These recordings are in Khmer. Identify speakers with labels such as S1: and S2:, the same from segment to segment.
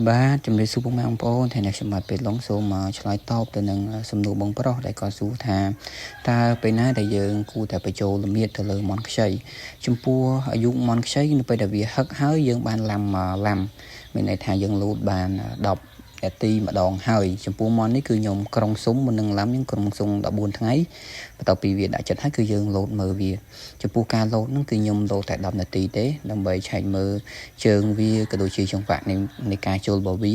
S1: បាទជំរាបសួរពុកម៉ែបងប្អូនថ្ងៃនេះខ្ញុំបាទពេលឡុងសូមឆ្លើយតបទៅនឹងសំណួរបងប្រុសដែលគាត់សួរថាតើពេលណាដែលយើងគួរតែបញ្ចូលលមៀតទៅលើមន់ខ្ចីចំពោះអាយុមន់ខ្ចីនៅពេលដែលវាហឹកហើយយើងបានឡាំមានន័យថាយើងលោតបាន10នាទីម្ដងហើយចំពោះមន់នេះគឺខ្ញុំក្រុងសុំមុននឹងឡាំខ្ញុំក្រុងសុំ14ថ្ងៃបន្ទាប់ពីវាដាក់ចិត្តហើយគឺយើងលោតមើលវាចំពោះការលោតហ្នឹងគឺខ្ញុំលោតតែ10នាទីទេដើម្បីឆែកមើលជើងវាក៏ដូចជាចង្វាក់នៃការចូលរបស់វា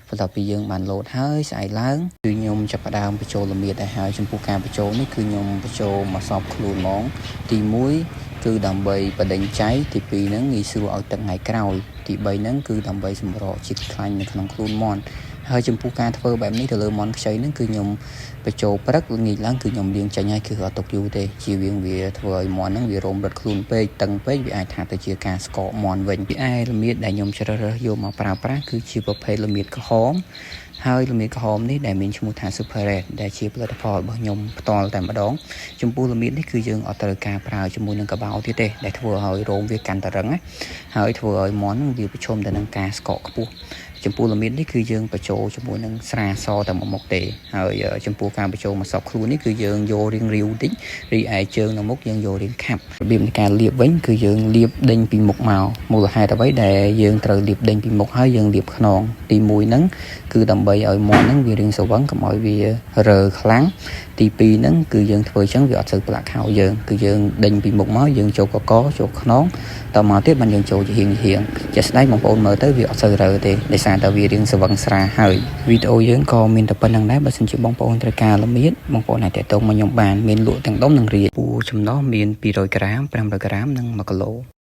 S1: បន្ទាប់ពីយើងបានលោតហើយស្អែកឡើងគឺខ្ញុំចាប់ផ្ដើមបញ្ចូលលមៀតដែរហើយចំពោះការបញ្ចូលនេះគឺខ្ញុំបញ្ចូលមកសពខ្លួនហ្មងទី1គឺដើម្បីបដិញចៃទី2ហ្នឹងងាយស្រួលឲ្យទឹកថ្ងៃក្រោយទី3ហ្នឹងគឺដើម្បីសម្រកជាតិខ្លាញ់នៅក្នុងខ្លួនមន់ហើយចំពោះការធ្វើបែបនេះទៅលើមន់ខ្ចីហ្នឹងគឺខ្ញុំបញ្ចូលព្រឹកល្ងាចឡើងគឺខ្ញុំលាងចេញហើយគឺអត់ទុកយូរទេជៀសវាងវាធ្វើឲ្យមន់ហ្នឹងវារោមរឹតខ្លួនពេកតឹងពេកវាអាចថាទៅជាការស្កកមន់វិញពីឯលមៀតដែលខ្ញុំជ្រើសរើសយកមកប្រើប្រាស់គឺជាប្រភេទលមៀតក្រហមហើយលមៀតក្រហមនេះដែលមានឈ្មោះថា Super Red ដែលជាផលិតផលរបស់ខ្ញុំផ្ទាល់តែម្ដងចំពោះលមៀតនេះគឺយើងអត់ត្រូវការប្រើជាមួយនឹងកបោទៀតទេដែលធ្វើឲ្យរោមវាកាន់តែរឹងហើយធ្វើឲ្យមន់ហ្នឹងវាប្រឈមទៅនឹងការស្កកខ្ពស់ចំពោះលមៀតនេះគឺយើងបញ្ចូលជាមួយនឹងស្រាសតែមួយមុខទេហើយចំពោះការបញ្ចូលមកសពខ្លួននេះគឺយើងយករៀងរាវតិចរីឯជើងនៅមុខយើងយករៀងខាប់របៀបនៃការលាបវិញគឺយើងលាបដេញពីមុខមកមូលហេតុអ្វីដែលយើងត្រូវលាបដេញពីមុខហើយយើងលាបខ្នងទី1ហ្នឹងគឺដើម្បីឲ្យមន់ហ្នឹងវារៀងស្វឹងកុំឲ្យវារើខ្លាំងទី2ហ្នឹងគឺយើងធ្វើអញ្ចឹងវាអត់សូវប្រឡាក់ខោយើងគឺយើងដេញពីមុខមកយើងចូលកកចូលខ្នងតមកទៀតបានយើងចូលជាហៀងជាក់ស្ដែងបងប្អូនមើលទៅវាអត់សូវរើទេដោយសារតែវារៀងស្វឹងស្រាហើយវីដេអូយើងក៏មានតែប៉ុណ្្នឹងដែរបើសិនជាបងប្អូនត្រូវការលមៀតបងប្អូនអាចទាក់ទងមកខ្ញុំបានមានលក់ទាំងដុំនិងរាយពូចំណុះមាន200ក្រាម500ក្រាមនិង1គីឡូ